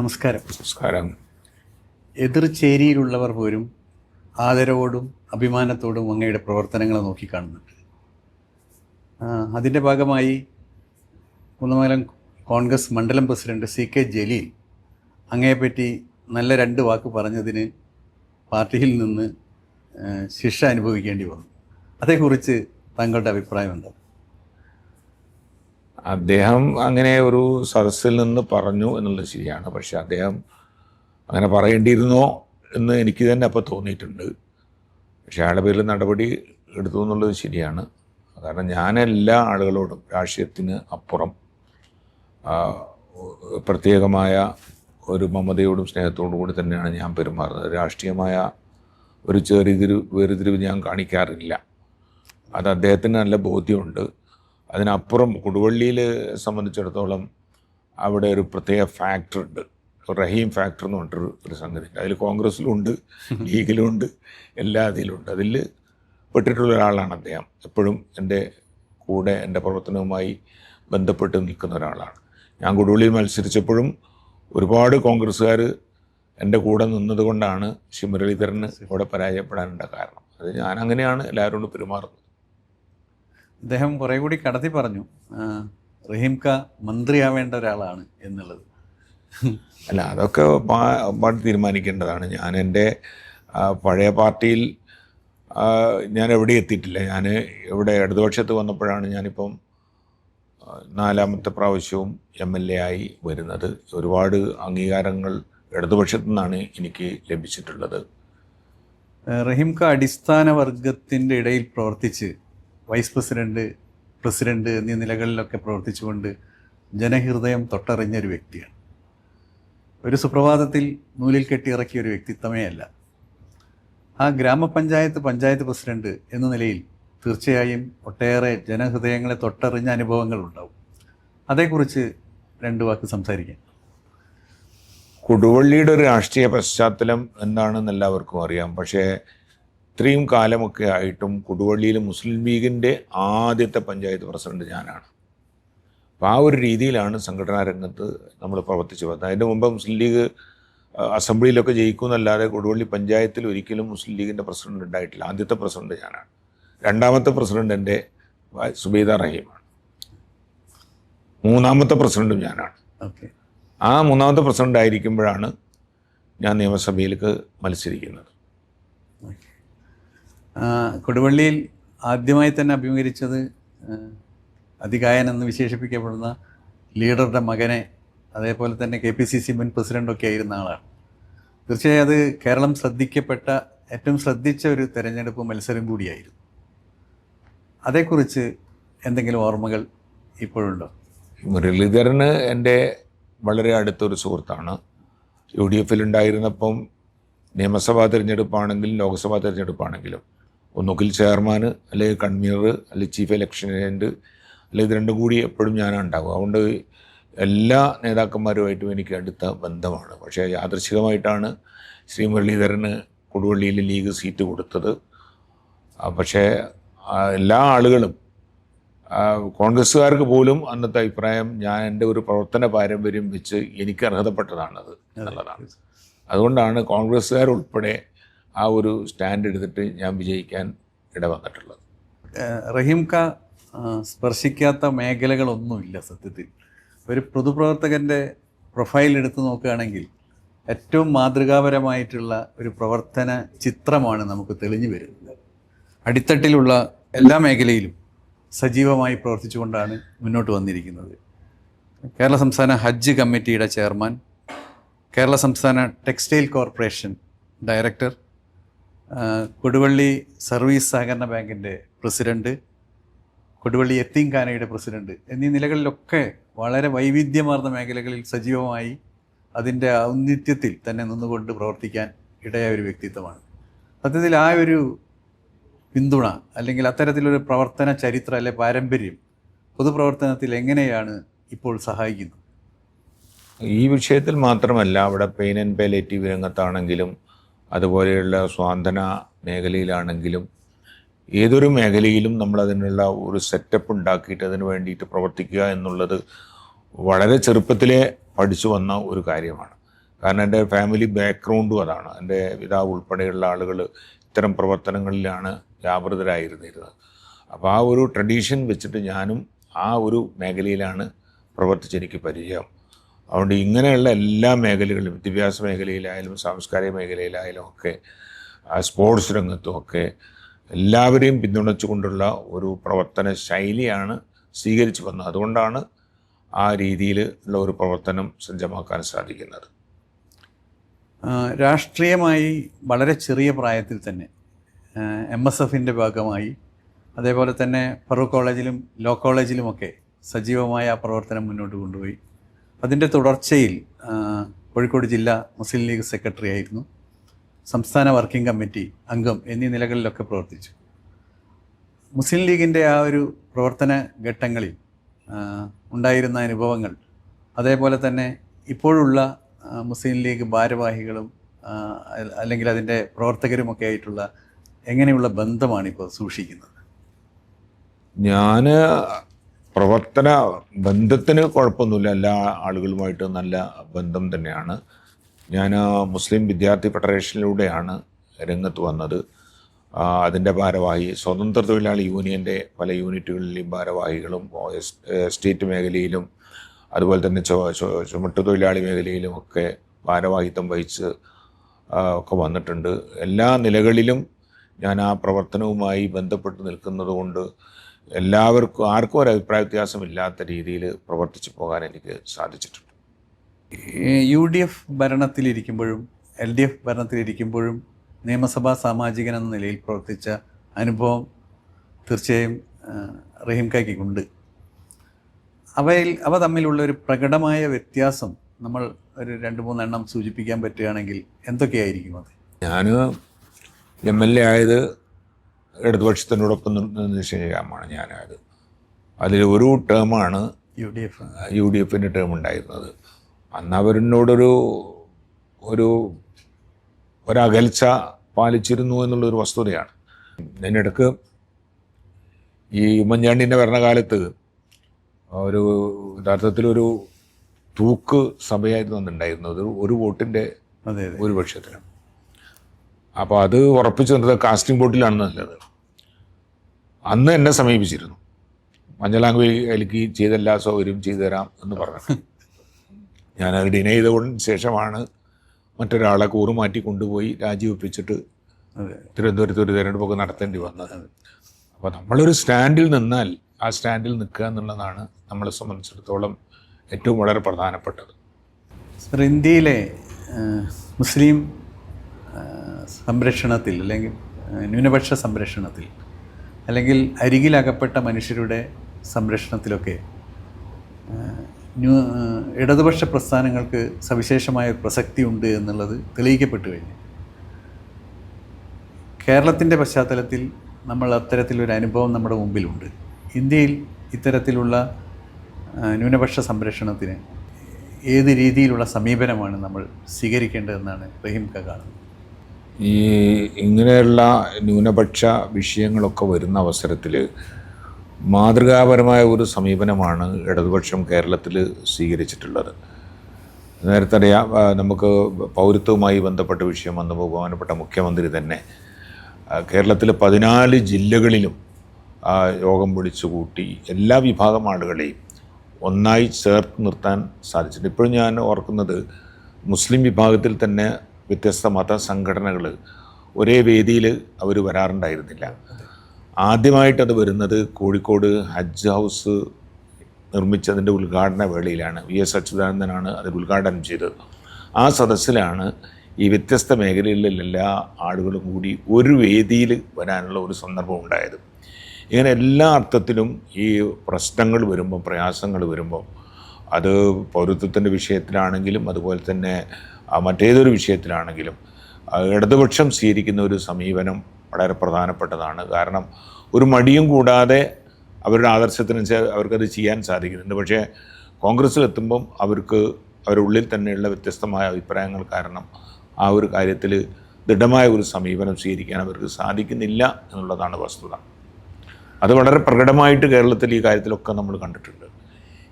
നമസ്കാരം. നമസ്കാരം. എതിർചേരിയിലുള്ളവർ പോലും ആദരവോടും അഭിമാനത്തോടും അങ്ങയുടെ പ്രവർത്തനങ്ങളെ നോക്കിക്കാണുന്നുണ്ട്. അതിൻ്റെ ഭാഗമായി കുന്നമംഗലം കോൺഗ്രസ് മണ്ഡലം പ്രസിഡന്റ് CK ജലീൽ അങ്ങയെപ്പറ്റി നല്ല 2 വാക്ക് പറഞ്ഞതിന് പാർട്ടിയിൽ നിന്ന് ശിക്ഷ അനുഭവിക്കേണ്ടി വന്നു. അതേക്കുറിച്ച് താങ്കളുടെ അഭിപ്രായം എന്താ? അദ്ദേഹം അങ്ങനെ ഒരു സദസ്സിൽ നിന്ന് പറഞ്ഞു എന്നുള്ളത് ശരിയാണ്. പക്ഷെ അദ്ദേഹം അങ്ങനെ പറയേണ്ടിയിരുന്നോ എന്ന് എനിക്ക് തന്നെ അപ്പോൾ തോന്നിയിട്ടുണ്ട്. പക്ഷേ അയാളുടെ പേരിൽ നടപടി എടുത്തു എന്നുള്ളത് ശരിയാണ്. കാരണം ഞാൻ എല്ലാ ആളുകളോടും രാഷ്ട്രീയത്തിന് അപ്പുറം പ്രത്യേകമായ ഒരു മമതയോടും സ്നേഹത്തോടും കൂടി തന്നെയാണ് ഞാൻ പെരുമാറുന്നത്. രാഷ്ട്രീയമായ ഒരു വേർതിരിവ് ഞാൻ കാണിക്കാറില്ല. അത് അദ്ദേഹത്തിന് നല്ല ബോധ്യമുണ്ട്. അതിനപ്പുറം കൊടുവള്ളിയിൽ സംബന്ധിച്ചിടത്തോളം അവിടെ ഒരു പ്രത്യേക ഫാക്ടറുണ്ട്, റഹീം ഫാക്ടർ എന്ന് പറഞ്ഞിട്ടൊരു സംഗതി ഉണ്ട്. അതിൽ കോൺഗ്രസ്സിലുണ്ട്, ലീഗിലുണ്ട്, എല്ലാ അതിലുണ്ട്. അതിൽ പെട്ടിട്ടുള്ള ഒരാളാണ് അദ്ദേഹം. എപ്പോഴും എൻ്റെ കൂടെ എൻ്റെ പ്രവർത്തനവുമായി ബന്ധപ്പെട്ട് നിൽക്കുന്ന ഒരാളാണ്. ഞാൻ കൊടുവള്ളിയിൽ മത്സരിച്ചപ്പോഴും ഒരുപാട് കോൺഗ്രസ്സുകാർ എൻ്റെ കൂടെ നിന്നതുകൊണ്ടാണ് ശ്രീ മുരളീധരന് ഇവിടെ പരാജയപ്പെടാനുള്ള കാരണം. അത് ഞാൻ അങ്ങനെയാണ് എല്ലാവരോടും പെരുമാറുന്നത്. അദ്ദേഹം കുറേ കൂടി കടത്തി പറഞ്ഞു റഹീംക മന്ത്രിയാവേണ്ട ഒരാളാണ് എന്നുള്ളത്. അല്ല, അതൊക്കെ പാർട്ടി തീരുമാനിക്കേണ്ടതാണ്. ഞാൻ എൻ്റെ പഴയ പാർട്ടിയിൽ ഞാൻ എവിടെ എത്തിയിട്ടില്ല. ഞാൻ ഇവിടെ ഇടതുപക്ഷത്ത് വന്നപ്പോഴാണ് ഞാനിപ്പം 4ാമത്തെ പ്രാവശ്യവും MLA ആയി വരുന്നത്. ഒരുപാട് അംഗീകാരങ്ങൾ ഇടതുപക്ഷത്തു നിന്നാണ് എനിക്ക് ലഭിച്ചിട്ടുള്ളത്. റഹീംക അടിസ്ഥാന വർഗത്തിൻ്റെ ഇടയിൽ പ്രവർത്തിച്ച് വൈസ് പ്രസിഡന്റ് എന്നീ നിലകളിലൊക്കെ പ്രവർത്തിച്ചുകൊണ്ട് ജനഹൃദയം തൊട്ടറിഞ്ഞൊരു വ്യക്തിയാണ്. ഒരു സുപ്രഭാതത്തിൽ നൂലിൽ കെട്ടിയിറക്കിയ ഒരു വ്യക്തിത്വമേ അല്ല. ആ പഞ്ചായത്ത് പ്രസിഡന്റ് എന്ന നിലയിൽ തീർച്ചയായും ഒട്ടേറെ ജനഹൃദയങ്ങളെ തൊട്ടറിഞ്ഞ അനുഭവങ്ങളുണ്ടാവും. അതേക്കുറിച്ച് 2 വാക്ക് സംസാരിക്കാം. കൊടുവള്ളിയുടെ ഒരു രാഷ്ട്രീയ പശ്ചാത്തലം എന്താണെന്ന് എല്ലാവർക്കും അറിയാം. പക്ഷേ ഇത്രയും കാലമൊക്കെ ആയിട്ടും കൊടുവള്ളിയിൽ മുസ്ലിം ലീഗിൻ്റെ ആദ്യത്തെ പഞ്ചായത്ത് പ്രസിഡന്റ് ഞാനാണ്. അപ്പോൾ ആ ഒരു രീതിയിലാണ് സംഘടനാ രംഗത്ത് നമ്മൾ പ്രവർത്തിച്ചു വന്നത്. അതിൻ്റെ മുമ്പ് മുസ്ലിം ലീഗ് അസംബ്ലിയിലൊക്കെ ജയിക്കുമെന്നല്ലാതെ കൊടുവള്ളി പഞ്ചായത്തിൽ ഒരിക്കലും മുസ്ലിം ലീഗിൻ്റെ പ്രസിഡന്റ് ഉണ്ടായിട്ടില്ല. ആദ്യത്തെ പ്രസിഡന്റ് ഞാനാണ്. 2ാമത്തെ പ്രസിഡന്റ് എൻ്റെ സുബൈദ റഹീമാണ്. 3ാമത്തെ പ്രസിഡന്റും ഞാനാണ്. ആ 3ാമത്തെ പ്രസിഡന്റ് ആയിരിക്കുമ്പോഴാണ് ഞാൻ നിയമസഭയിലേക്ക് മത്സരിക്കുന്നത്. കൊടുവള്ളിയിൽ ആദ്യമായി തന്നെ അഭിമുഖീകരിച്ചത് അതികായൻ എന്ന് വിശേഷിപ്പിക്കപ്പെടുന്ന ലീഡറുടെ മകനെ, അതേപോലെ തന്നെ KPCC മുൻ പ്രസിഡൻ്റൊക്കെ ആയിരുന്ന ആളാണ്. തീർച്ചയായും അത് കേരളം ഏറ്റവും ശ്രദ്ധിച്ച ഒരു തെരഞ്ഞെടുപ്പ് മത്സരം കൂടിയായിരുന്നു. അതേക്കുറിച്ച് എന്തെങ്കിലും ഓർമ്മകൾ ഇപ്പോഴുണ്ടോ? മുരളീധരന് എൻ്റെ വളരെ അടുത്തൊരു സുഹൃത്താണ്. UDF ഉണ്ടായിരുന്നപ്പം നിയമസഭാ തിരഞ്ഞെടുപ്പാണെങ്കിലും ലോക്സഭാ തിരഞ്ഞെടുപ്പാണെങ്കിലും ഒന്നുകിൽ ചെയർമാൻ, അല്ലെങ്കിൽ കൺവീനർ, അല്ലെങ്കിൽ ചീഫ് ഇലക്ഷൻ ഏജൻറ്റ്, അല്ലെങ്കിൽ ഇത് 2 കൂടി എപ്പോഴും ഞാനുണ്ടാകും. അതുകൊണ്ട് എല്ലാ നേതാക്കന്മാരുമായിട്ടും എനിക്ക് അടുത്ത ബന്ധമാണ്. പക്ഷേ യാദൃച്ഛികമായിട്ടാണ് ശ്രീ മുരളീധരന് കൊടുവള്ളിയിൽ ലീഗ് സീറ്റ് കൊടുത്തത്. പക്ഷേ എല്ലാ ആളുകളും, കോൺഗ്രസ്സുകാർക്ക് പോലും അന്നത്തെ അഭിപ്രായം ഞാൻ എൻ്റെ ഒരു പ്രവർത്തന പാരമ്പര്യം വെച്ച് എനിക്ക് അർഹതപ്പെട്ടതാണത് എന്നുള്ളതാണ്. അതുകൊണ്ടാണ് കോൺഗ്രസ്സുകാരുൾപ്പെടെ ആ ഒരു സ്റ്റാൻഡ് എടുത്തിട്ട് ഞാൻ വിജയിക്കാൻ ഇടവന്നിട്ടുള്ളത്. റഹീംക സ്പർശിക്കാത്ത മേഖലകളൊന്നുമില്ല. സത്യത്തിൽ ഒരു പൊതുപ്രവർത്തകൻ്റെ പ്രൊഫൈൽ എടുത്ത് നോക്കുകയാണെങ്കിൽ ഏറ്റവും മാതൃകാപരമായിട്ടുള്ള ഒരു പ്രവർത്തന ചിത്രമാണ് നമുക്ക് തെളിഞ്ഞു വരുന്നത്. അടിത്തട്ടിലുള്ള എല്ലാ മേഖലയിലും സജീവമായി പ്രവർത്തിച്ചുകൊണ്ടാണ് മുന്നോട്ട് വന്നിരിക്കുന്നത്. കേരള സംസ്ഥാന ഹജ്ജ് കമ്മിറ്റിയുടെ ചെയർമാൻ, കേരള സംസ്ഥാന textile corporation director, Koduvally service സഹകരണ ബാങ്കിൻ്റെ പ്രസിഡന്റ്, കൊടുവള്ളി യത്തീംഖാനയുടെ പ്രസിഡന്റ് എന്നീ നിലകളിലൊക്കെ വളരെ വൈവിധ്യമാർന്ന മേഖലകളിൽ സജീവമായി അതിൻ്റെ ഔന്നിത്യത്തിൽ തന്നെ നിന്നുകൊണ്ട് പ്രവർത്തിക്കാൻ ഇടയായ ഒരു വ്യക്തിത്വമാണ്. സത്യത്തിൽ ആ ഒരു പിന്തുണ അല്ലെങ്കിൽ അത്തരത്തിലൊരു പ്രവർത്തന ചരിത്രം അല്ലെ പാരമ്പര്യം പൊതുപ്രവർത്തനത്തിൽ എങ്ങനെയാണ് ഇപ്പോൾ സഹായിക്കുന്നത്? ഈ വിഷയത്തിൽ മാത്രമല്ല, അവിടെ പെയിൻ ആൻഡ് പാലിയേറ്റീവ് രംഗത്താണെങ്കിലും അതുപോലെയുള്ള സ്വാന്തന മേഖലയിലാണെങ്കിലും ഏതൊരു മേഖലയിലും നമ്മളതിനുള്ള ഒരു സെറ്റപ്പ് ഉണ്ടാക്കിയിട്ട് അതിന് വേണ്ടിയിട്ട് പ്രവർത്തിക്കുക എന്നുള്ളത് വളരെ ചെറുപ്പത്തിലേ പഠിച്ചു വന്ന ഒരു കാര്യമാണ്. കാരണം എൻ്റെ ഫാമിലി ബാക്ക്ഗ്രൗണ്ടും അതാണ്. എൻ്റെ പിതാവ് ഉൾപ്പെടെയുള്ള ആളുകൾ ഇത്തരം പ്രവർത്തനങ്ങളിലാണ് വ്യാപൃതരായിരുന്നിരുന്നത്. അപ്പോൾ ആ ഒരു ട്രഡീഷൻ വെച്ചിട്ട് ഞാനും ആ ഒരു മേഖലയിലാണ് പ്രവർത്തിച്ചെനിക്ക് പരിചയം. അതുകൊണ്ട് ഇങ്ങനെയുള്ള എല്ലാ മേഖലകളിലും, വിദ്യാഭ്യാസ മേഖലയിലായാലും സാംസ്കാരിക മേഖലയിലായാലും ഒക്കെ, സ്പോർട്സ് രംഗത്തും ഒക്കെ എല്ലാവരെയും പിന്തുണച്ചുകൊണ്ടുള്ള ഒരു പ്രവർത്തന ശൈലിയാണ് സ്വീകരിച്ചു വന്നത്. അതുകൊണ്ടാണ് ആ രീതിയിൽ ഉള്ള ഒരു പ്രവർത്തനം സജ്ജമാക്കാൻ സാധിക്കുന്നത്. രാഷ്ട്രീയമായി വളരെ ചെറിയ പ്രായത്തിൽ തന്നെ MSFൻ്റെ ഭാഗമായി, അതേപോലെ തന്നെ ഫറൂഖ് കോളേജിലും ലോ കോളേജിലുമൊക്കെ സജീവമായ ആ പ്രവർത്തനം മുന്നോട്ട് കൊണ്ടുപോയി. അതിൻ്റെ തുടർച്ചയിൽ കോഴിക്കോട് ജില്ലാ മുസ്ലിം ലീഗ് സെക്രട്ടറി ആയിരുന്നു, സംസ്ഥാന വർക്കിംഗ് കമ്മിറ്റി അംഗം എന്നീ നിലകളിലൊക്കെ പ്രവർത്തിച്ചു. മുസ്ലിം ലീഗിൻ്റെ ആ ഒരു പ്രവർത്തന ഘട്ടങ്ങളിൽ ഉണ്ടായിരുന്ന അനുഭവങ്ങൾ, അതേപോലെ തന്നെ ഇപ്പോഴുള്ള മുസ്ലിം ലീഗ് ഭാരവാഹികളും അല്ലെങ്കിൽ അതിൻ്റെ പ്രവർത്തകരുമൊക്കെ ആയിട്ടുള്ള എങ്ങനെയുള്ള ബന്ധമാണ് ഇപ്പോൾ സൂക്ഷിക്കുന്നത്? ഞാൻ പ്രവർത്തന ബന്ധത്തിന് കുഴപ്പമൊന്നുമില്ല, എല്ലാ ആളുകളുമായിട്ട് നല്ല ബന്ധം തന്നെയാണ്. ഞാൻ മുസ്ലിം വിദ്യാർത്ഥി ഫെഡറേഷനിലൂടെയാണ് രംഗത്ത് വന്നത്. അതിൻ്റെ ഭാരവാഹി, സ്വതന്ത്ര തൊഴിലാളി യൂണിയൻ്റെ പല യൂണിറ്റുകളിലെയും ഭാരവാഹികളും സ്റ്റേറ്റ് മേഖലയിലും അതുപോലെ തന്നെ ചുമട്ടു തൊഴിലാളി മേഖലയിലും ഒക്കെ ഭാരവാഹിത്വം വഹിച്ച് ഒക്കെ വന്നിട്ടുണ്ട്. എല്ലാ നിലകളിലും ഞാൻ ആ പ്രവർത്തനവുമായി ബന്ധപ്പെട്ട് നിൽക്കുന്നത് കൊണ്ട് എല്ലാവർക്കും, ആർക്കും ഒരു അഭിപ്രായ വ്യത്യാസമില്ലാത്ത രീതിയിൽ പ്രവർത്തിച്ചു പോകാൻ എനിക്ക് സാധിച്ചിട്ടുണ്ട്. UDF ഭരണത്തിലിരിക്കുമ്പോഴും LDF ഭരണത്തിലിരിക്കുമ്പോഴും നിയമസഭാ സാമാജികൻ എന്ന നിലയിൽ പ്രവർത്തിച്ച അനുഭവം തീർച്ചയായും റഹീം കായ്ക്കുണ്ട്. അവ തമ്മിലുള്ള ഒരു പ്രകടമായ വ്യത്യാസം നമ്മൾ ഒരു 2-3 എണ്ണം സൂചിപ്പിക്കാൻ പറ്റുകയാണെങ്കിൽ എന്തൊക്കെയായിരിക്കും അത്? ഞാൻ MLA ആയത് ഇടതുപക്ഷത്തിനോടൊപ്പം നിശ്ചയമാണ് ഞാനായത്. അതിൽ ഒരു ടേമാണ് UDFൻ്റെ ടേം ഉണ്ടായിരുന്നത്. അന്ന് അവരിനോടൊരു ഒരകൽച്ച പാലിച്ചിരുന്നു എന്നുള്ളൊരു വസ്തുതയാണ്. അതിനിടക്ക് ഈ ഉമ്മൻചാണ്ടിൻ്റെ ഭരണകാലത്ത് ഒരു യഥാർത്ഥത്തിലൊരു തൂക്ക് സഭയായിരുന്നു അന്നുണ്ടായിരുന്നത്, ഒരു വോട്ടിൻ്റെ ഭൂരിപക്ഷത്തിന്. അപ്പോൾ അത് ഉറപ്പിച്ചു നിർത്തുന്നത് കാസ്റ്റിംഗ് വോട്ടിലാണ് നല്ലത്. അന്ന് എന്നെ സമീപിച്ചിരുന്നു, മഞ്ഞളാംകുഴി എനിക്ക് ചെയ്തെല്ലാ സൗകര്യവും ചെയ്തു തരാം എന്ന് പറഞ്ഞു. ഞാനത് ഡിനൈ ചെയ്തതിന് ശേഷമാണ് മറ്റൊരാളെ കൂറുമാറ്റി കൊണ്ടുപോയി രാജിവെപ്പിച്ചിട്ട് തിരുവനന്തപുരത്ത് ഒരു തിരഞ്ഞെടുപ്പൊക്കെ നടത്തേണ്ടി വന്നത്. അപ്പോൾ നമ്മളൊരു സ്റ്റാൻഡിൽ നിന്നാൽ ആ സ്റ്റാൻഡിൽ നിൽക്കുക എന്നുള്ളതാണ് നമ്മളെ സംബന്ധിച്ചിടത്തോളം ഏറ്റവും വളരെ പ്രധാനപ്പെട്ടത്. സർ, ഇന്ത്യയിലെ മുസ്ലിം സംരക്ഷണത്തിൽ അല്ലെങ്കിൽ ന്യൂനപക്ഷ സംരക്ഷണത്തിൽ അല്ലെങ്കിൽ അരികിലകപ്പെട്ട മനുഷ്യരുടെ സംരക്ഷണത്തിലൊക്കെ ഇടതുപക്ഷ പ്രസ്ഥാനങ്ങൾക്ക് സവിശേഷമായ പ്രസക്തി ഉണ്ട് എന്നുള്ളത് തെളിയിക്കപ്പെട്ടു കഴിഞ്ഞു. കേരളത്തിൻ്റെ പശ്ചാത്തലത്തിൽ നമ്മൾ അത്തരത്തിലൊരു അനുഭവം നമ്മുടെ മുമ്പിലുണ്ട്. ഇന്ത്യയിൽ ഇത്തരത്തിലുള്ള ന്യൂനപക്ഷ സംരക്ഷണത്തിന് ഏത് രീതിയിലുള്ള സമീപനമാണ് നമ്മൾ സ്വീകരിക്കേണ്ടതെന്നാണ് റഹീം ക കാണുന്നത്? ഇങ്ങനെയുള്ള ന്യൂനപക്ഷ വിഷയങ്ങളൊക്കെ വരുന്ന അവസരത്തിൽ മാതൃകാപരമായ ഒരു സമീപനമാണ് ഇടതുപക്ഷം കേരളത്തിൽ സ്വീകരിച്ചിട്ടുള്ളത്. നേരത്തെ അറിയാം, നമുക്ക് പൗരത്വവുമായി ബന്ധപ്പെട്ട വിഷയം വന്ന ബഹുമാനപ്പെട്ട മുഖ്യമന്ത്രി തന്നെ കേരളത്തിലെ 14 ജില്ലകളിലും യോഗം വിളിച്ചു കൂട്ടി എല്ലാ വിഭാഗം ആളുകളെയും ഒന്നായി ചേർത്ത് നിർത്താൻ സാധിച്ചിട്ടുണ്ട്. ഇപ്പോഴും ഞാൻ ഓർക്കുന്നത്, മുസ്ലിം വിഭാഗത്തിൽ തന്നെ വ്യത്യസ്ത മത സംഘടനകൾ ഒരേ വേദിയിൽ അവർ വരാറുണ്ടായിരുന്നില്ല. ആദ്യമായിട്ടത് വരുന്നത് കോഴിക്കോട് ഹജ്ജ് ഹൗസ് നിർമ്മിച്ചതിൻ്റെ ഉദ്ഘാടന വേളയിലാണ്. VS അച്യുതാനന്ദനാണ് അത് ഉദ്ഘാടനം ചെയ്തത്. ആ സദസ്സിലാണ് ഈ വ്യത്യസ്ത മേഖലകളിലെ എല്ലാ ആളുകളും കൂടി ഒരു വേദിയിൽ വരാനുള്ള ഒരു സന്ദർഭം ഉണ്ടായത്. ഇങ്ങനെ എല്ലാ അർത്ഥത്തിലും ഈ പ്രശ്നങ്ങൾ വരുമ്പോൾ, പ്രയാസങ്ങൾ വരുമ്പോൾ, അത് പൗരത്വത്തിൻ്റെ വിഷയത്തിലാണെങ്കിലും അതുപോലെ തന്നെ മറ്റേതൊരു വിഷയത്തിലാണെങ്കിലും ഇടതുപക്ഷം സ്വീകരിക്കുന്ന ഒരു സമീപനം വളരെ പ്രധാനപ്പെട്ടതാണ്. കാരണം ഒരു മടിയും കൂടാതെ അവരുടെ ആദർശത്തിനനുസരിച്ച് അവർക്കത് ചെയ്യാൻ സാധിക്കുന്നുണ്ട്. പക്ഷേ കോൺഗ്രസ്സിലെത്തുമ്പം അവർക്ക് അവരുടെ ഉള്ളിൽ തന്നെയുള്ള വ്യത്യസ്തമായ അഭിപ്രായങ്ങൾ കാരണം ആ ഒരു കാര്യത്തിൽ ദൃഢമായ ഒരു സമീപനം സ്വീകരിക്കാൻ അവർക്ക് സാധിക്കുന്നില്ല എന്നുള്ളതാണ് വസ്തുത. അത് വളരെ പ്രകടമായിട്ട് കേരളത്തിൽ ഈ കാര്യത്തിലൊക്കെ നമ്മൾ കണ്ടിട്ടുണ്ട്.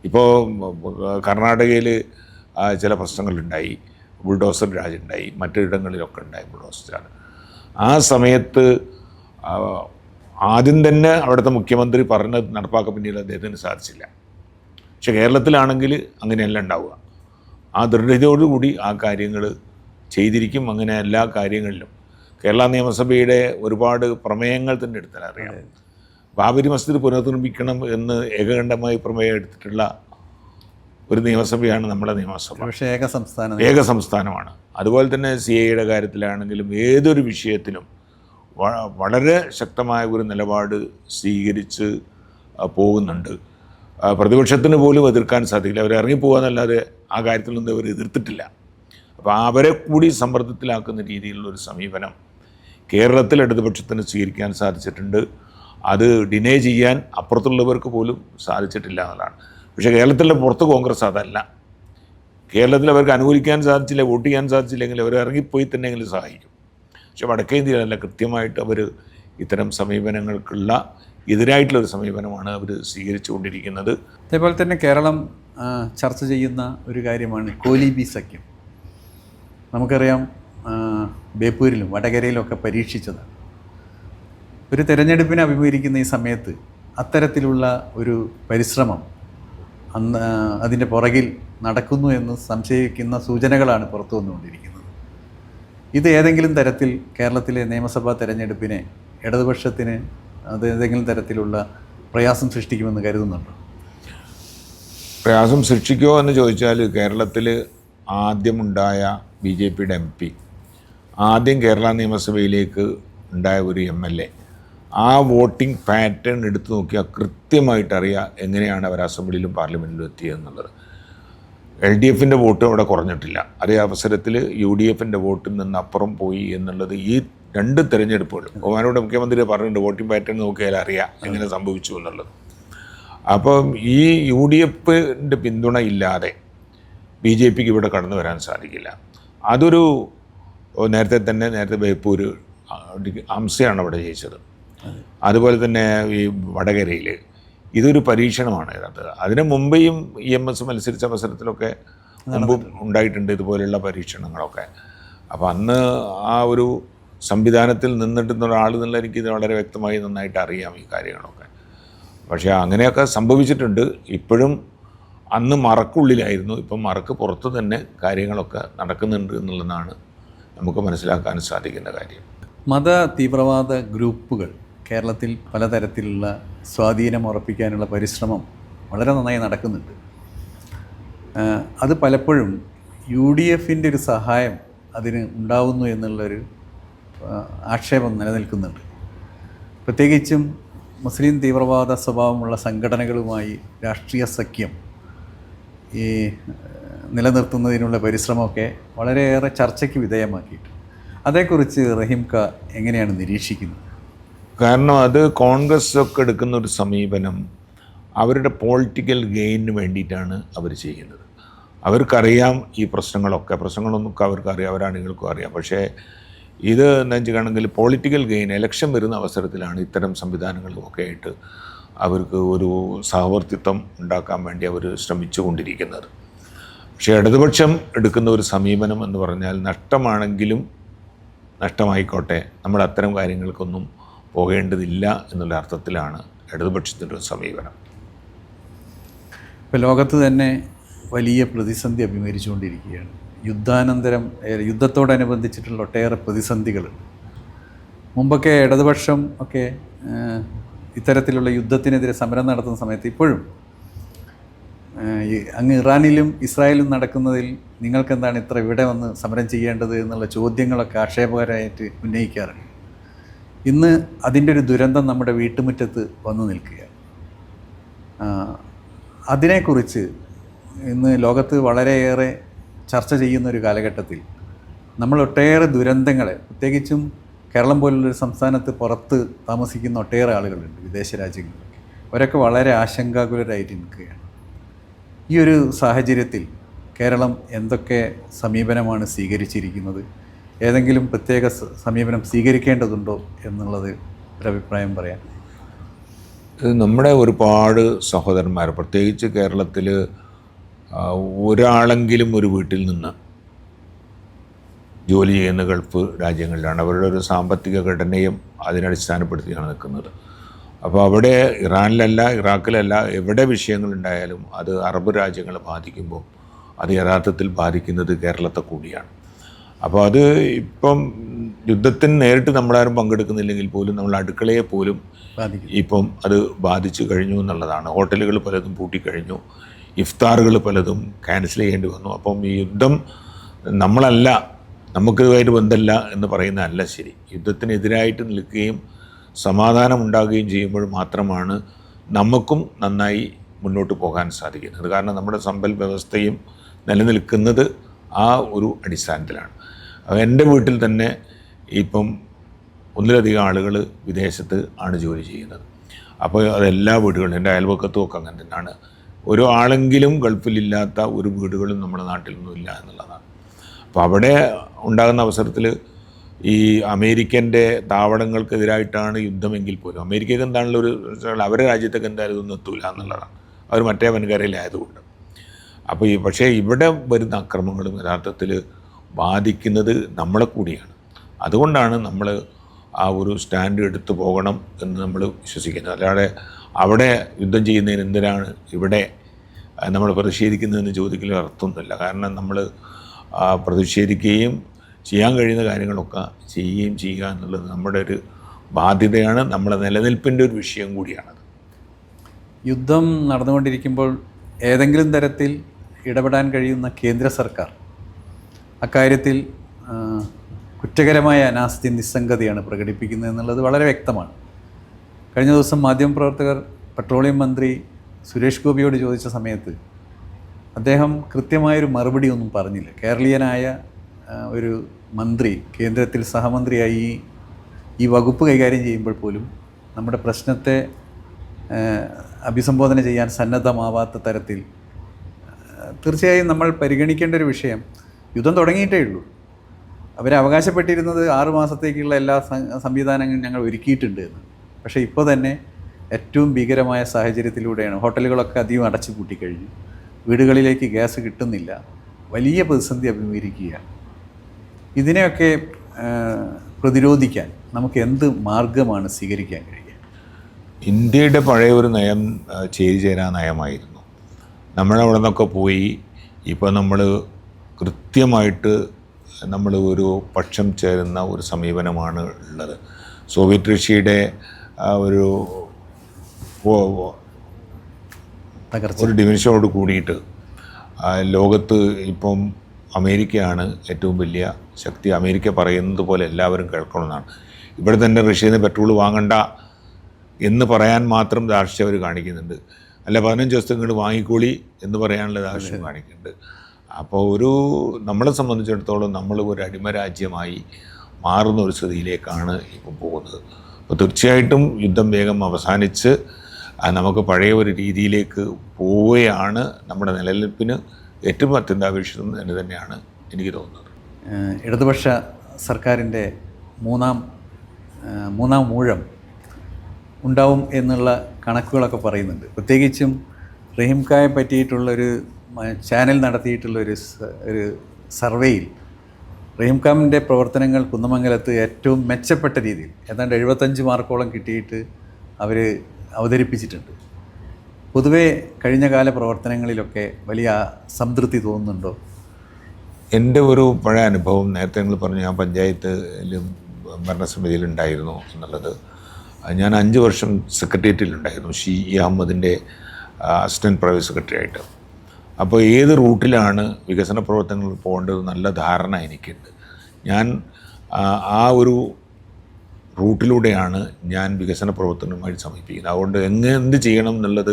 ഇപ്പോൾ കർണാടകയിൽ ചില പ്രശ്നങ്ങളുണ്ടായി. ബുൾഡോസർ രാജുണ്ടായി, മറ്റിടങ്ങളിലൊക്കെ ഉണ്ടായി ബുൾഡോസർ രാജ്. ആ സമയത്ത് ആദ്യം തന്നെ അവിടുത്തെ മുഖ്യമന്ത്രി പറഞ്ഞത് നടപ്പാക്കാൻ പിന്നീട് അദ്ദേഹത്തിന് സാധിച്ചില്ല. പക്ഷെ കേരളത്തിലാണെങ്കിൽ അങ്ങനെയല്ല ഉണ്ടാവുക. ആ ദൃഢതയോടുകൂടി ആ കാര്യങ്ങൾ ചെയ്തിരിക്കും. അങ്ങനെ എല്ലാ കാര്യങ്ങളിലും കേരള നിയമസഭയുടെ ഒരുപാട് പ്രമേയങ്ങൾ തന്നെ എടുത്താൽ അറിയാം. ബാബരി മസ്ജിദ് പുനർനിർമ്മിക്കണം എന്ന് ഏകകണ്ഠമായി പ്രമേയം എടുത്തിട്ടുള്ള ഒരു നിയമസഭയാണ് നമ്മുടെ നിയമസഭ. പക്ഷേ ഏക സംസ്ഥാനമാണ്. അതുപോലെ തന്നെ CAA കാര്യത്തിലാണെങ്കിലും ഏതൊരു വിഷയത്തിലും വളരെ ശക്തമായ ഒരു നിലപാട് സ്വീകരിച്ച് പോകുന്നുണ്ട്. പ്രതിപക്ഷത്തിന് പോലും എതിർക്കാൻ സാധിക്കില്ല. അവർ ഇറങ്ങിപ്പോകാന്നല്ലാതെ ആ കാര്യത്തിലൊന്നും അവർ എതിർത്തിട്ടില്ല. അപ്പോൾ അവരെ കൂടി സമ്മർദ്ദത്തിലാക്കുന്ന രീതിയിലുള്ളൊരു സമീപനം കേരളത്തിൽ ഇടതുപക്ഷത്തിന് സ്വീകരിക്കാൻ സാധിച്ചിട്ടുണ്ട്. അത് ഡിനേ ചെയ്യാൻ അപ്പുറത്തുള്ളവർക്ക് പോലും സാധിച്ചിട്ടില്ല എന്നുള്ളതാണ്. പക്ഷേ കേരളത്തിൻ്റെ പുറത്ത് കോൺഗ്രസ് അതല്ല. കേരളത്തിൽ അവർക്ക് അനുകൂലിക്കാൻ സാധിച്ചില്ല, വോട്ട് ചെയ്യാൻ സാധിച്ചില്ലെങ്കിൽ അവർ ഇറങ്ങിപ്പോയി തന്നെയെങ്കിലും സഹായിക്കും. പക്ഷെ വടക്കേ ഇന്ത്യയിലല്ല, കൃത്യമായിട്ട് അവർ ഇത്തരം സമീപനങ്ങൾക്കുള്ള എതിരായിട്ടുള്ളൊരു സമീപനമാണ് അവർ സ്വീകരിച്ചുകൊണ്ടിരിക്കുന്നത്. അതേപോലെ തന്നെ കേരളം ചർച്ച ചെയ്യുന്ന ഒരു കാര്യമാണ് കോലീബി സഖ്യം. നമുക്കറിയാം, ബേപ്പൂരിലും വടകരയിലുമൊക്കെ പരീക്ഷിച്ചതാണ്. ഒരു തെരഞ്ഞെടുപ്പിനെ അഭിമുഖീകരിക്കുന്ന ഈ സമയത്ത് അത്തരത്തിലുള്ള ഒരു പരിശ്രമം അതിൻ്റെ പുറകിൽ നടക്കുന്നു എന്ന് സംശയിക്കുന്ന സൂചനകളാണ് പുറത്തു വന്നുകൊണ്ടിരിക്കുന്നത്. ഇത് ഏതെങ്കിലും തരത്തിൽ കേരളത്തിലെ നിയമസഭാ തെരഞ്ഞെടുപ്പിനെ ഇടതുപക്ഷത്തിന് അത് ഏതെങ്കിലും തരത്തിലുള്ള പ്രയാസം സൃഷ്ടിക്കുമെന്ന് കരുതുന്നുണ്ടോ? പ്രയാസം സൃഷ്ടിക്കുമോ എന്ന് ചോദിച്ചാൽ, കേരളത്തിൽ ആദ്യമുണ്ടായ BJPയുടെ MP, ആദ്യം കേരള നിയമസഭയിലേക്ക് ഉണ്ടായ ഒരു MLA, ആ വോട്ടിംഗ് പാറ്റേൺ എടുത്തു നോക്കിയാൽ കൃത്യമായിട്ടറിയാം എങ്ങനെയാണ് അവർ അസംബ്ലിയിലും പാർലമെൻറ്റിലും എത്തിയതെന്നുള്ളത്. LDFൻ്റെ വോട്ട് അവിടെ കുറഞ്ഞിട്ടില്ല. അതേ അവസരത്തിൽ UDFൻ്റെ വോട്ടിൽ നിന്ന് അപ്പുറം പോയി എന്നുള്ളത് ഈ രണ്ട് തിരഞ്ഞെടുപ്പുകളും ബഹുമാനോട് മുഖ്യമന്ത്രി പറഞ്ഞിട്ടുണ്ട്. വോട്ടിംഗ് പാറ്റേൺ നോക്കിയാൽ അറിയാം എങ്ങനെ സംഭവിച്ചു എന്നുള്ളത്. അപ്പം ഈ UDFൻ്റെ പിന്തുണ ഇല്ലാതെ BJPക്ക് ഇവിടെ കടന്നു വരാൻ സാധിക്കില്ല. അതൊരു നേരത്തെ ബേപ്പൂർ അംസയാണ് അവിടെ ജയിച്ചത്. അതുപോലെ തന്നെ ഈ വടകരയിൽ ഇതൊരു പരീക്ഷണമാണ് ഇതിനകത്ത്. അതിന് മുമ്പേയും EMS മത്സരിച്ച അവസരത്തിലൊക്കെ മുമ്പും ഉണ്ടായിട്ടുണ്ട് ഇതുപോലെയുള്ള പരീക്ഷണങ്ങളൊക്കെ. അപ്പോൾ അന്ന് ആ ഒരു സംവിധാനത്തിൽ നിന്നിട്ടുന്ന ഒരാൾ എന്നുള്ള എനിക്കിത് വളരെ വ്യക്തമായി നന്നായിട്ട് അറിയാം ഈ കാര്യങ്ങളൊക്കെ. പക്ഷേ അങ്ങനെയൊക്കെ സംഭവിച്ചിട്ടുണ്ട്. ഇപ്പോഴും അന്ന് മറക്കുള്ളിലായിരുന്നു, ഇപ്പം മറക്ക് പുറത്ത് തന്നെ കാര്യങ്ങളൊക്കെ നടക്കുന്നുണ്ട് എന്നുള്ളതാണ് നമുക്ക് മനസ്സിലാക്കാൻ സാധിക്കുന്ന കാര്യം. മത തീവ്രവാദ ഗ്രൂപ്പുകൾ കേരളത്തിൽ പലതരത്തിലുള്ള സ്വാധീനം ഉറപ്പിക്കാനുള്ള പരിശ്രമം വളരെ നന്നായി നടക്കുന്നുണ്ട്. അത് പലപ്പോഴും UDFൻ്റെ ഒരു സഹായം അതിന് ഉണ്ടാവുന്നു എന്നുള്ളൊരു ആക്ഷേപം നിലനിൽക്കുന്നുണ്ട്. പ്രത്യേകിച്ചും മുസ്ലിം തീവ്രവാദ സ്വഭാവമുള്ള സംഘടനകളുമായി രാഷ്ട്രീയ സഖ്യം ഈ നിലനിർത്തുന്നതിനുള്ള പരിശ്രമമൊക്കെ വളരെയേറെ ചർച്ചയ്ക്ക് വിധേയമാക്കിയിട്ടുണ്ട്. അതേക്കുറിച്ച് റഹീം ക എങ്ങനെയാണ് നിരീക്ഷിക്കുന്നത്? കാരണം അത് കോൺഗ്രസ് ഒക്കെ എടുക്കുന്ന ഒരു സമീപനം അവരുടെ പൊളിറ്റിക്കൽ ഗെയിനിന് വേണ്ടിയിട്ടാണ് അവർ ചെയ്യുന്നത്. അവർക്കറിയാം ഈ പ്രശ്നങ്ങളൊന്നും അവർക്കറിയാം, അവരാണികൾക്കും അറിയാം. പക്ഷേ ഇത് എന്താ വെച്ചിട്ടാണെങ്കിൽ പൊളിറ്റിക്കൽ ഗെയിൻ, ഇലക്ഷൻ വരുന്ന അവസരത്തിലാണ് ഇത്തരം സംവിധാനങ്ങളൊക്കെ ആയിട്ട് അവർക്ക് ഒരു സഹവർത്തിത്വം ഉണ്ടാക്കാൻ വേണ്ടി അവർ ശ്രമിച്ചു കൊണ്ടിരിക്കുന്നത്. പക്ഷേ ഇടതുപക്ഷം എടുക്കുന്ന ഒരു സമീപനം എന്ന് പറഞ്ഞാൽ നഷ്ടമാണെങ്കിലും നഷ്ടമായിക്കോട്ടെ, നമ്മൾ അത്തരം കാര്യങ്ങൾക്കൊന്നും പോകേണ്ടതില്ല എന്നുള്ള അർത്ഥത്തിലാണ് ഇടതുപക്ഷത്തിൻ്റെ ഒരു സമീപനം. ഇപ്പോൾ ലോകത്ത് തന്നെ വലിയ പ്രതിസന്ധി അഭിമുഖീകരിച്ചുകൊണ്ടിരിക്കുകയാണ്. യുദ്ധത്തോടനുബന്ധിച്ചിട്ടുള്ള ഒട്ടേറെ പ്രതിസന്ധികളുണ്ട്. മുമ്പൊക്കെ ഇടതുപക്ഷം ഒക്കെ ഇത്തരത്തിലുള്ള യുദ്ധത്തിനെതിരെ സമരം നടത്തുന്ന സമയത്ത് ഇപ്പോഴും അങ്ങ് ഇറാനിലും ഇസ്രായേലും നടക്കുന്നതിൽ നിങ്ങൾക്കെന്താണ് ഇത്ര ഇവിടെ വന്ന് സമരം ചെയ്യേണ്ടത് എന്നുള്ള ചോദ്യങ്ങളൊക്കെ ആക്ഷേപകരമായിട്ട് ഉന്നയിക്കാറുണ്ട്. ഇന്ന് അതിൻ്റെ ഒരു ദുരന്തം നമ്മുടെ വീട്ടുമുറ്റത്ത് വന്നു നിൽക്കുകയാണ്. അതിനെക്കുറിച്ച് ഇന്ന് ലോകത്ത് വളരെയേറെ ചർച്ച ചെയ്യുന്നൊരു കാലഘട്ടത്തിൽ നമ്മൾ ഒട്ടേറെ ദുരന്തങ്ങളെ, പ്രത്യേകിച്ചും കേരളം പോലുള്ളൊരു സംസ്ഥാനത്ത് പുറത്ത് താമസിക്കുന്ന ഒട്ടേറെ ആളുകളുണ്ട് വിദേശ രാജ്യങ്ങളിലൊക്കെ. അവരൊക്കെ വളരെ ആശങ്കാകുലരായിട്ട് നിൽക്കുകയാണ്. ഈ ഒരു സാഹചര്യത്തിൽ കേരളം എന്തൊക്കെ സമീപനമാണ് സ്വീകരിച്ചിരിക്കുന്നത്? ഏതെങ്കിലും പ്രത്യേക സമീപനം സ്വീകരിക്കേണ്ടതുണ്ടോ എന്നുള്ളത് ഒരഭിപ്രായം പറയാം. നമ്മുടെ ഒരുപാട് സഹോദരന്മാർ, പ്രത്യേകിച്ച് കേരളത്തിൽ ഒരാളെങ്കിലും ഒരു വീട്ടിൽ നിന്ന് ജോലി ചെയ്യുന്ന ഗൾഫ് രാജ്യങ്ങളിലാണ്. അവരുടെ ഒരു സാമ്പത്തിക ഘടനയും അതിനടിസ്ഥാനപ്പെടുത്തിയാണ് നിൽക്കുന്നത്. അപ്പോൾ അവിടെ ഇറാനിലല്ല, ഇറാഖിലല്ല, എവിടെ വിഷയങ്ങളുണ്ടായാലും അത് അറബ് രാജ്യങ്ങളെ ബാധിക്കുമ്പോൾ അത് യഥാർത്ഥത്തിൽ ബാധിക്കുന്നത് കേരളത്തെ കൂടിയാണ്. അപ്പോൾ അത് ഇപ്പം യുദ്ധത്തിന് നേരിട്ട് നമ്മളാരും പങ്കെടുക്കുന്നില്ലെങ്കിൽ പോലും നമ്മൾ അടുക്കളയെ പോലും ഇപ്പം അത് ബാധിച്ചു കഴിഞ്ഞു എന്നുള്ളതാണ്. ഹോട്ടലുകൾ പലതും പൂട്ടിക്കഴിഞ്ഞു, ഇഫ്താറുകൾ പലതും ക്യാൻസൽ ചെയ്യേണ്ടി വന്നു. അപ്പം ഈ യുദ്ധം നമ്മളല്ല, നമുക്കിതുമായിട്ട് ബന്ധമില്ല എന്ന് പറയുന്നതല്ല ശരി. യുദ്ധത്തിനെതിരായിട്ട് നിൽക്കുകയും സമാധാനം ഉണ്ടാകുകയും ചെയ്യുമ്പോൾ മാത്രമാണ് നമുക്കും നന്നായി മുന്നോട്ട് പോകാൻ സാധിക്കുന്നത്. കാരണം നമ്മുടെ സമ്പൽ വ്യവസ്ഥയും നിലനിൽക്കുന്നത് ആ ഒരു അടിസ്ഥാനത്തിലാണ്. എൻ്റെ വീട്ടിൽ തന്നെ ഇപ്പം ഒന്നിലധികം ആളുകൾ വിദേശത്ത് ആണ് ജോലി ചെയ്യുന്നത്. അപ്പോൾ അതെല്ലാ വീടുകളും, എൻ്റെ അയൽവക്കത്തും ഒക്കെ അങ്ങനെ തന്നെയാണ്. ഒരു ആളെങ്കിലും ഗൾഫിലില്ലാത്ത ഒരു വീടുകളും നമ്മുടെ നാട്ടിലൊന്നും ഇല്ല എന്നുള്ളതാണ്. അപ്പോൾ അവിടെ ഉണ്ടാകുന്ന അവസരത്തിൽ ഈ അമേരിക്കൻ്റെ താവളങ്ങൾക്കെതിരായിട്ടാണ് യുദ്ധമെങ്കിൽ പോലും അമേരിക്കയ്ക്ക് എന്താണല്ലോ ഒരു അവരുടെ രാജ്യത്തേക്ക് എന്തായാലും ഇതൊന്നും എത്തൂല എന്നുള്ളതാണ്, അവർ മറ്റേ വൻകരയിലായതുകൊണ്ട്. അപ്പോൾ പക്ഷേ ഇവിടെ വരുന്ന അക്രമങ്ങളും യഥാർത്ഥത്തിൽ ബാധിക്കുന്നത് നമ്മളെ കൂടിയാണ്. അതുകൊണ്ടാണ് നമ്മൾ ആ ഒരു സ്റ്റാൻഡ് എടുത്തു പോകണം എന്ന് നമ്മൾ വിശ്വസിക്കുന്നത്. അല്ലാതെ അവിടെ യുദ്ധം ചെയ്യുന്നതിന് എന്തിനാണ് ഇവിടെ നമ്മൾ പ്രതിഷേധിക്കുന്നതെന്ന് ചോദിക്കലും അർത്ഥമൊന്നുമില്ല. കാരണം നമ്മൾ പ്രതിഷേധിക്കുകയും ചെയ്യാൻ കഴിയുന്ന കാര്യങ്ങളൊക്കെ ചെയ്യുകയും ചെയ്യുക എന്നുള്ളത് നമ്മുടെ ഒരു ബാധ്യതയാണ്, നമ്മുടെ നിലനിൽപ്പിൻ്റെ ഒരു വിഷയം കൂടിയാണത്. യുദ്ധം നടന്നുകൊണ്ടിരിക്കുമ്പോൾ ഏതെങ്കിലും തരത്തിൽ ഇടപെടാൻ കഴിയുന്ന കേന്ദ്ര സർക്കാർ അക്കാര്യത്തിൽ കുറ്റകരമായ അനാസ്ഥ നിസ്സംഗതയാണ് പ്രകടിപ്പിക്കുന്നത് എന്നുള്ളത് വളരെ വ്യക്തമാണ്. കഴിഞ്ഞ ദിവസം മാധ്യമപ്രവർത്തകർ പെട്രോളിയം മന്ത്രി സുരേഷ് ഗോപിയോട് ചോദിച്ച സമയത്ത് അദ്ദേഹം കൃത്യമായൊരു മറുപടി ഒന്നും പറഞ്ഞില്ല. കേരളീയനായ ഒരു മന്ത്രി കേന്ദ്രത്തിൽ സഹമന്ത്രിയായി ഈ വകുപ്പ് കൈകാര്യം ചെയ്യുമ്പോൾ പോലും നമ്മുടെ പ്രശ്നത്തെ അഭിസംബോധന ചെയ്യാൻ സന്നദ്ധമാവാത്ത തരത്തിൽ തീർച്ചയായും നമ്മൾ പരിഗണിക്കേണ്ട ഒരു വിഷയം, യുദ്ധം തുടങ്ങിയിട്ടേ ഉള്ളൂ. അവരവകാശപ്പെട്ടിരുന്നത് 6 മാസത്തേക്കുള്ള എല്ലാ സംവിധാനങ്ങളും ഞങ്ങൾ ഒരുക്കിയിട്ടുണ്ട് എന്ന്. പക്ഷേ ഇപ്പോൾ തന്നെ ഏറ്റവും ഭീകരമായ സാഹചര്യത്തിലൂടെയാണ്. ഹോട്ടലുകളൊക്കെ അധികം അടച്ചു പൂട്ടിക്കഴിഞ്ഞു, വീടുകളിലേക്ക് ഗ്യാസ് കിട്ടുന്നില്ല, വലിയ പ്രതിസന്ധി അഭിമുഖീകരിക്കുകയാണ്. ഇതിനെയൊക്കെ പ്രതിരോധിക്കാൻ നമുക്ക് എന്ത് മാർഗമാണ് സ്വീകരിക്കാൻ കഴിയുക? ഇന്ത്യയുടെ പഴയ ഒരു നയം ചേരിചേരാ നയമായിരുന്നു. നമ്മളവിടെ നിന്നൊക്കെ പോയി ഇപ്പോൾ നമ്മൾ കൃത്യമായിട്ട് നമ്മൾ ഒരു പക്ഷം ചേരുന്ന ഒരു സമീപനമാണ് ഉള്ളത്. സോവിയറ്റ് റഷ്യയുടെ ഒരു ഡിവിഷനോട് കൂടിയിട്ട് ലോകത്ത് ഇപ്പം അമേരിക്കയാണ് ഏറ്റവും വലിയ ശക്തി. അമേരിക്ക പറയുന്നത് പോലെ എല്ലാവരും കേൾക്കണമെന്നാണ്. ഇവിടെ തന്നെ റഷ്യയിൽ നിന്ന് പെട്രോൾ വാങ്ങണ്ട എന്ന് പറയാൻ മാത്രം ധാർഷ്ട്യം അവർ കാണിക്കുന്നുണ്ട്. അല്ല 15 ദിവസത്തെ ഇങ്ങോട്ട് വാങ്ങിക്കോളി എന്ന് പറയാനുള്ള ധാർഷ്ട്യം കാണിക്കുന്നുണ്ട്. അപ്പോൾ നമ്മളെ സംബന്ധിച്ചിടത്തോളം നമ്മൾ ഒരു അടിമരാജ്യമായി മാറുന്ന ഒരു സ്ഥിതിയിലേക്കാണ് ഇപ്പം പോകുന്നത്. അപ്പോൾ തീർച്ചയായിട്ടും യുദ്ധം വേഗം അവസാനിച്ച് നമുക്ക് പഴയ ഒരു രീതിയിലേക്ക് പോവുകയാണ് നമ്മുടെ നിലനിൽപ്പിന് ഏറ്റവും അത്യന്താപേക്ഷിതം എന്ന് തന്നെയാണ് എനിക്ക് തോന്നുന്നത്. ഇടതുപക്ഷ സർക്കാരിൻ്റെ മൂന്നാം ഊഴം ഉണ്ടാവും എന്നുള്ള കണക്കുകളൊക്കെ പറയുന്നുണ്ട്. പ്രത്യേകിച്ചും റഹീംഖായെ പറ്റിയിട്ടുള്ളൊരു ചാനൽ നടത്തിയിട്ടുള്ളൊരു സർവേയിൽ റഹീംഖാൻ്റെ പ്രവർത്തനങ്ങൾ കുന്നമംഗലത്ത് ഏറ്റവും മെച്ചപ്പെട്ട രീതിയിൽ ഏതാണ്ട് 75 മാർക്കോളം കിട്ടിയിട്ട് അവർ അവതരിപ്പിച്ചിട്ടുണ്ട്. പൊതുവേ കഴിഞ്ഞ കാല പ്രവർത്തനങ്ങളിലൊക്കെ വലിയ സംതൃപ്തി തോന്നുന്നുണ്ടോ? എൻ്റെ ഒരു പഴയ അനുഭവം, നേരത്തെ നിങ്ങൾ പറഞ്ഞു ഞാൻ പഞ്ചായത്തിലും ഭരണസമിതിയിലുണ്ടായിരുന്നു എന്നുള്ളത്. ഞാൻ 5 വർഷം സെക്രട്ടേറിയറ്റിലുണ്ടായിരുന്നു, അഹമ്മദിൻ്റെ അസിസ്റ്റൻറ്റ് പ്രൈവറ്റ് സെക്രട്ടറി ആയിട്ട്. അപ്പോൾ ഏത് റൂട്ടിലാണ് വികസന പ്രവർത്തനങ്ങൾ പോകേണ്ടത് നല്ല ധാരണ എനിക്കുണ്ട്. ഞാൻ ആ ഒരു റൂട്ടിലൂടെയാണ് ഞാൻ വികസന പ്രവർത്തനവുമായി സമീപിക്കുന്നത്. അതുകൊണ്ട് എന്ത് ചെയ്യണം എന്നുള്ളത്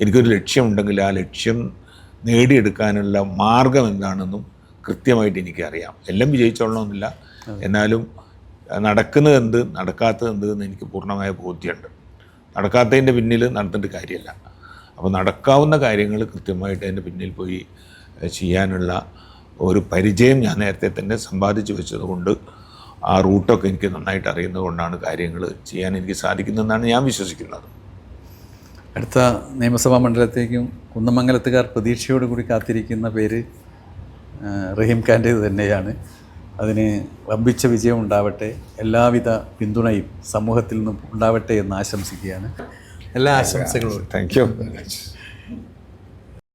എനിക്കൊരു ലക്ഷ്യമുണ്ടെങ്കിൽ ആ ലക്ഷ്യം നേടിയെടുക്കാനുള്ള മാർഗം എന്താണെന്നും കൃത്യമായിട്ട് എനിക്കറിയാം. എല്ലാം വിജയിച്ചോളണമെന്നില്ല, എന്നാലും നടക്കുന്നത് എന്ത് നടക്കാത്തത് എന്ത് എന്ന് എനിക്ക് പൂർണ്ണമായ ബോധ്യമുണ്ട്. നടക്കാത്തതിൻ്റെ പിന്നിൽ നടത്തേണ്ട കാര്യമല്ല. അപ്പോൾ നടക്കാവുന്ന കാര്യങ്ങൾ കൃത്യമായിട്ട് അതിൻ്റെ പിന്നിൽ പോയി ചെയ്യാനുള്ള ഒരു പരിചയം ഞാൻ നേരത്തെ തന്നെ സമ്പാദിച്ചു വെച്ചതുകൊണ്ട് ആ റൂട്ടൊക്കെ എനിക്ക് നന്നായിട്ട് അറിയുന്നത് കൊണ്ടാണ് കാര്യങ്ങൾ ചെയ്യാൻ എനിക്ക് സാധിക്കുന്നതെന്നാണ് ഞാൻ വിശ്വസിക്കുന്നത്. അടുത്ത നിയമസഭാ മണ്ഡലത്തേക്കും കുന്നമംഗലത്തുകാർ പ്രതീക്ഷയോടുകൂടി കാത്തിരിക്കുന്ന പേര് റഹീംഖാൻ്റേത് തന്നെയാണ്. അതിന് വമ്പിച്ച വിജയം ഉണ്ടാവട്ടെ, എല്ലാവിധ പിന്തുണയും സമൂഹത്തിൽ നിന്നും ഉണ്ടാവട്ടെ എന്ന് ആശംസിക്കുകയാണ്. എല്ലാ ആശംസകളും. Thank you very much.